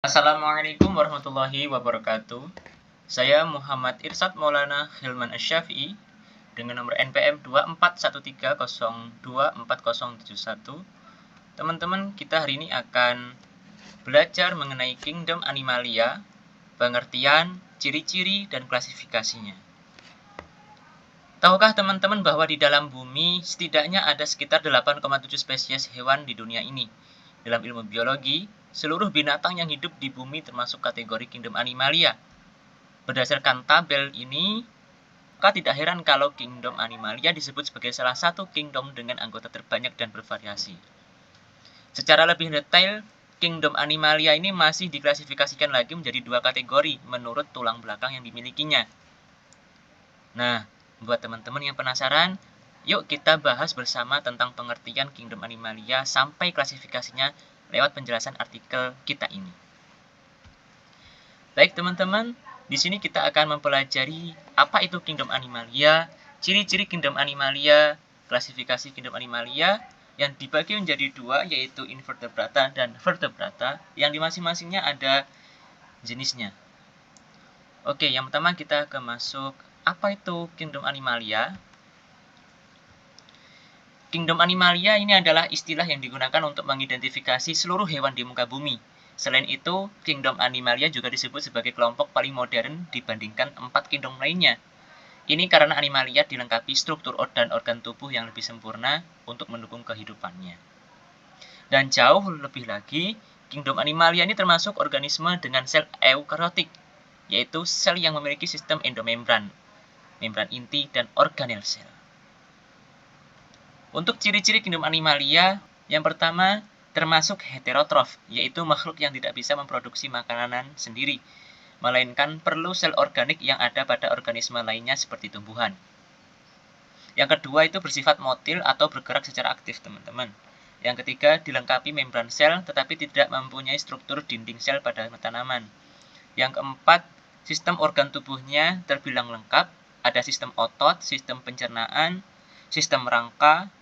Assalamualaikum warahmatullahi wabarakatuh. Saya Muhammad Irsad Maulana Hilman Asy-Syafi'i dengan nomor NPM 2413024071. Teman-teman, kita hari ini akan belajar mengenai Kingdom Animalia, pengertian, ciri-ciri, dan klasifikasinya. Tahukah teman-teman bahwa di dalam bumi setidaknya ada sekitar 8,7 spesies hewan di dunia ini? Dalam ilmu biologi, seluruh binatang yang hidup di bumi termasuk kategori Kingdom Animalia. Berdasarkan tabel ini, maka tidak heran kalau Kingdom Animalia disebut sebagai salah satu kingdom dengan anggota terbanyak dan bervariasi. Secara lebih detail, Kingdom Animalia ini masih diklasifikasikan lagi menjadi dua kategori menurut tulang belakang yang dimilikinya. Nah, buat teman-teman yang penasaran, yuk kita bahas bersama tentang pengertian Kingdom Animalia sampai klasifikasinya lewat penjelasan artikel kita ini. Baik teman-teman, di sini kita akan mempelajari apa itu Kingdom Animalia, ciri-ciri Kingdom Animalia, klasifikasi Kingdom Animalia yang dibagi menjadi dua, yaitu Invertebrata dan Vertebrata, yang di masing-masingnya ada jenisnya. Oke, yang pertama kita akan masuk apa itu Kingdom Animalia. Kingdom Animalia ini adalah istilah yang digunakan untuk mengidentifikasi seluruh hewan di muka bumi. Selain itu, Kingdom Animalia juga disebut sebagai kelompok paling modern dibandingkan 4 kingdom lainnya. Ini karena Animalia dilengkapi struktur dan organ tubuh yang lebih sempurna untuk mendukung kehidupannya. Dan jauh lebih lagi, Kingdom Animalia ini termasuk organisme dengan sel eukariotik, yaitu sel yang memiliki sistem endomembran, membran inti, dan organel sel. Untuk ciri-ciri Kingdom Animalia, yang pertama termasuk heterotrof, yaitu makhluk yang tidak bisa memproduksi makanan sendiri, melainkan perlu sel organik yang ada pada organisme lainnya seperti tumbuhan. Yang kedua itu bersifat motil atau bergerak secara aktif, teman-teman. Yang ketiga dilengkapi membran sel tetapi tidak mempunyai struktur dinding sel pada tanaman. Yang keempat, sistem organ tubuhnya terbilang lengkap, ada sistem otot, sistem pencernaan, sistem rangka,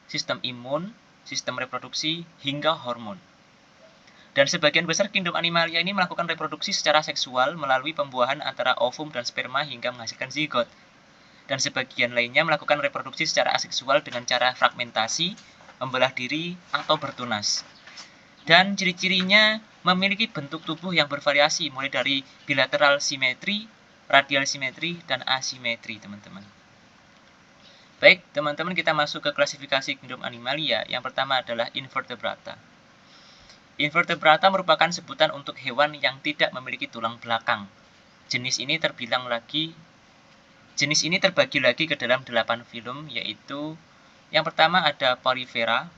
sistem imun, sistem reproduksi, hingga hormon. Dan sebagian besar Kingdom Animalia ini melakukan reproduksi secara seksual melalui pembuahan antara ovum dan sperma hingga menghasilkan zigot. Dan sebagian lainnya melakukan reproduksi secara aseksual dengan cara fragmentasi, membelah diri, atau bertunas. Dan ciri-cirinya memiliki bentuk tubuh yang bervariasi, mulai dari bilateral simetri, radial simetri, dan asimetri, teman-teman. Baik, teman-teman, kita masuk ke klasifikasi Kingdom Animalia. Yang pertama adalah Invertebrata. Invertebrata merupakan sebutan untuk hewan yang tidak memiliki tulang belakang. Jenis ini terbagi lagi ke dalam 8 filum, yaitu yang pertama ada Porifera.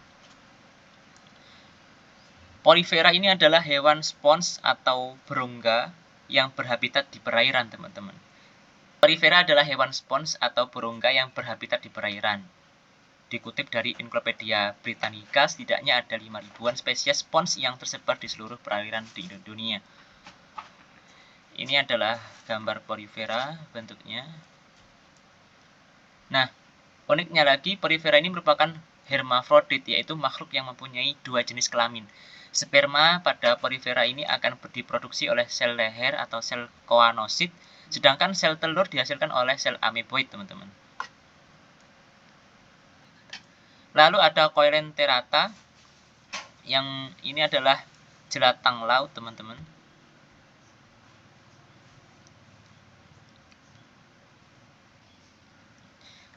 Porifera ini adalah hewan spons atau berongga yang berhabitat di perairan, teman-teman. Porifera adalah hewan spons atau berongga yang berhabitat di perairan. Dikutip dari Encyclopedia Britannica, setidaknya ada 5.000-an spesies spons yang tersebar di seluruh perairan di dunia. Ini adalah gambar Porifera bentuknya. Nah, uniknya lagi, Porifera ini merupakan hermafrodit, yaitu makhluk yang mempunyai dua jenis kelamin. Sperma pada Porifera ini akan diproduksi oleh sel leher atau sel koanosit, sedangkan sel telur dihasilkan oleh sel ameboid, teman-teman. Lalu ada Coelenterata, yang ini adalah jelatang laut, teman-teman.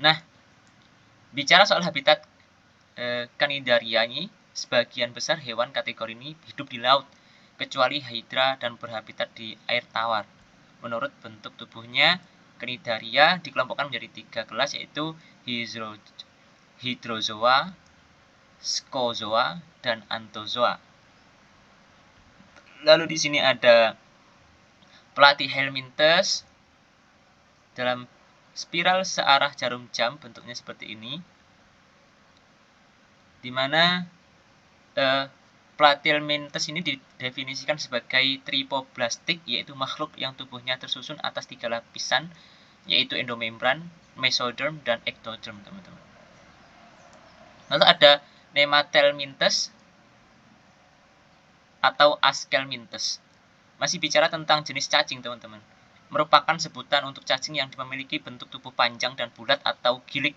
Nah, bicara soal habitat Cnidaria ini, sebagian besar hewan kategori ini hidup di laut, kecuali Hydra dan berhabitat di air tawar. Menurut bentuk tubuhnya, Cnidaria dikelompokkan menjadi 3 kelas, yaitu Hydrozoa, Scozoa, dan Anthozoa. Lalu di sini ada Platyhelminthes dalam spiral searah jarum jam, bentuknya seperti ini, di mana Platyhelminthes ini didefinisikan sebagai tripoblastik, yaitu makhluk yang tubuhnya tersusun atas 3 lapisan, yaitu endomembran, mesoderm, dan ectoderm, teman-teman. Lalu ada Nemathelminthes atau Aschelminthes. Masih bicara tentang jenis cacing, teman-teman. Merupakan sebutan untuk cacing yang memiliki bentuk tubuh panjang dan bulat atau gilik.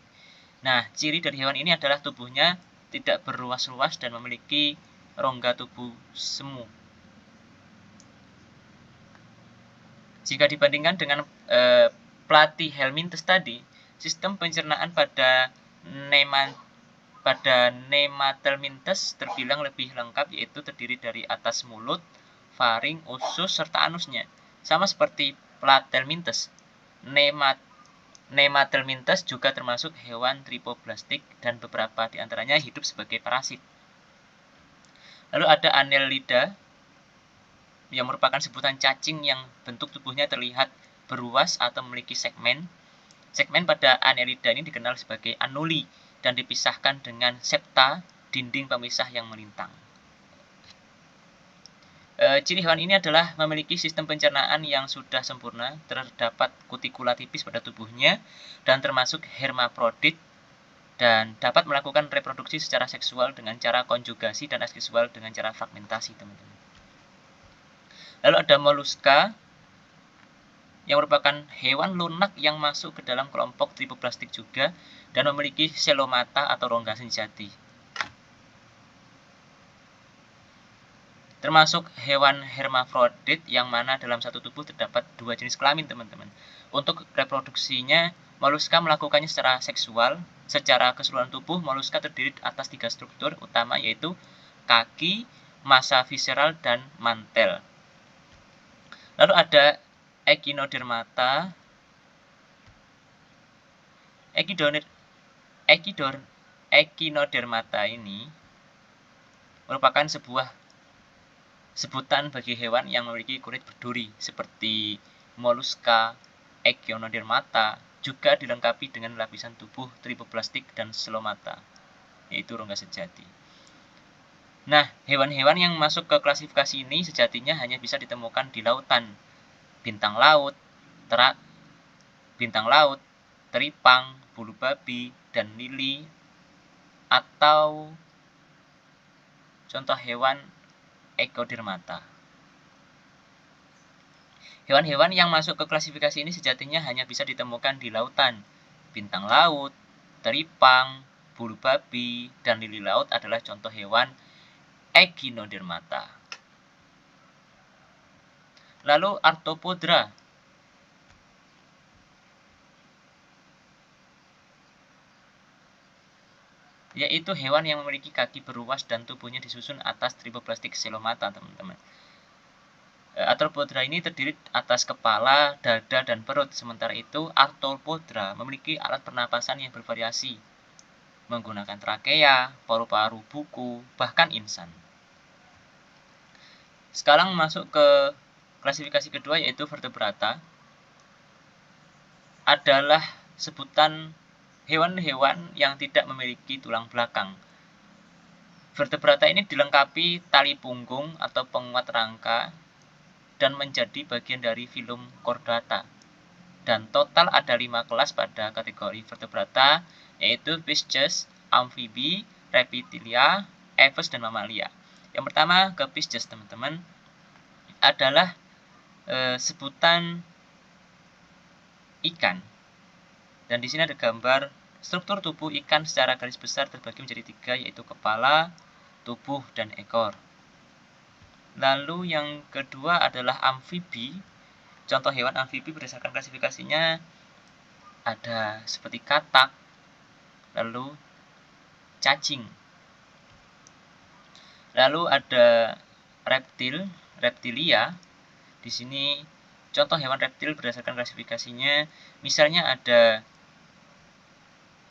Nah, ciri dari hewan ini adalah tubuhnya tidak berruas-ruas dan memiliki rongga tubuh semu. Jika dibandingkan dengan Platyhelminthes tadi, sistem pencernaan pada Nematelminthes terbilang lebih lengkap, yaitu terdiri dari atas mulut, faring, usus, serta anusnya. Sama seperti Platyhelminthes, Nematelminthes juga termasuk hewan tripoblastik dan beberapa di antaranya hidup sebagai parasit. Lalu ada Annelida, yang merupakan sebutan cacing yang bentuk tubuhnya terlihat beruas atau memiliki segmen. Segmen pada Annelida ini dikenal sebagai annuli dan dipisahkan dengan septa, dinding pemisah yang melintang. Ciri hewan ini adalah memiliki sistem pencernaan yang sudah sempurna, terdapat kutikula tipis pada tubuhnya, dan termasuk hermaprodit, dan dapat melakukan reproduksi secara seksual dengan cara konjugasi dan aseksual dengan cara fragmentasi, teman-teman. Lalu ada Mollusca, yang merupakan hewan lunak yang masuk ke dalam kelompok tripoblastik juga dan memiliki selomata atau rongga sejati. Termasuk hewan hermafrodit yang mana dalam satu tubuh terdapat dua jenis kelamin, teman-teman. Untuk reproduksinya, Mollusca melakukannya secara seksual. Secara keseluruhan tubuh, Mollusca terdiri atas 3 struktur utama, yaitu kaki, massa visceral, dan mantel. Lalu ada Echinodermata. Echinodermata ini merupakan sebuah sebutan bagi hewan yang memiliki kulit berduri seperti Mollusca. Echinodermata juga dilengkapi dengan lapisan tubuh tripoblastik dan selomata, yaitu rongga sejati. Nah, hewan-hewan yang masuk ke klasifikasi ini sejatinya hanya bisa ditemukan di lautan. Bintang laut, teripang, bulu babi, dan lili, atau contoh hewan Echinodermata. Hewan-hewan yang masuk ke klasifikasi ini sejatinya hanya bisa ditemukan di lautan. Bintang laut, teripang, bulu babi, dan lili laut adalah contoh hewan Echinodermata. Lalu Arthropodra, yaitu hewan yang memiliki kaki beruas dan tubuhnya disusun atas tripoblastik selomata, teman-teman. Arthropodra ini terdiri atas kepala, dada, dan perut. Sementara itu, Arthropodra memiliki alat pernapasan yang bervariasi, menggunakan trakea, paru-paru, buku, bahkan insan. Sekarang masuk ke klasifikasi kedua, yaitu vertebrata. Adalah sebutan hewan-hewan yang tidak memiliki tulang belakang. Vertebrata ini dilengkapi tali punggung atau penguat rangka dan menjadi bagian dari filum Chordata. Dan total ada 5 kelas pada kategori vertebrata, yaitu Pisces, amfibi, reptilia, aves, dan mamalia. Yang pertama ke Pisces, teman-teman, adalah sebutan ikan. Dan di sini ada gambar struktur tubuh ikan secara garis besar terbagi menjadi 3, yaitu kepala, tubuh, dan ekor. Lalu yang kedua adalah amfibi. Contoh hewan amfibi berdasarkan klasifikasinya ada seperti katak, lalu cacing. Lalu ada reptilia. Di sini contoh hewan reptil berdasarkan klasifikasinya, misalnya ada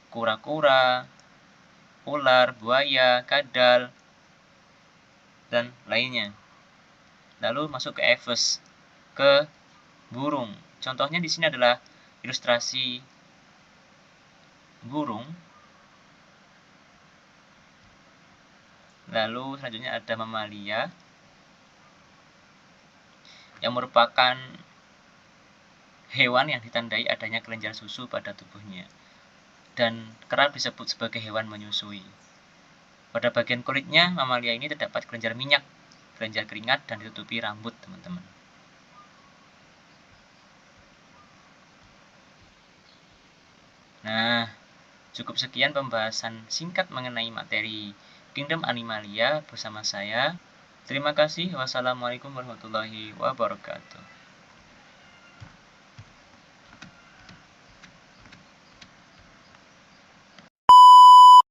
kura-kura, ular, buaya, kadal, dan lainnya. Lalu masuk ke aves, ke burung. Contohnya di sini adalah ilustrasi burung. Lalu selanjutnya ada mamalia, yang merupakan hewan yang ditandai adanya kelenjar susu pada tubuhnya dan kerap disebut sebagai hewan menyusui. Pada bagian kulitnya, mamalia ini terdapat kelenjar minyak berenjar keringat, dan ditutupi rambut, teman-teman. Nah, cukup sekian pembahasan singkat mengenai materi Kingdom Animalia bersama saya. Terima kasih. Wassalamualaikum warahmatullahi wabarakatuh.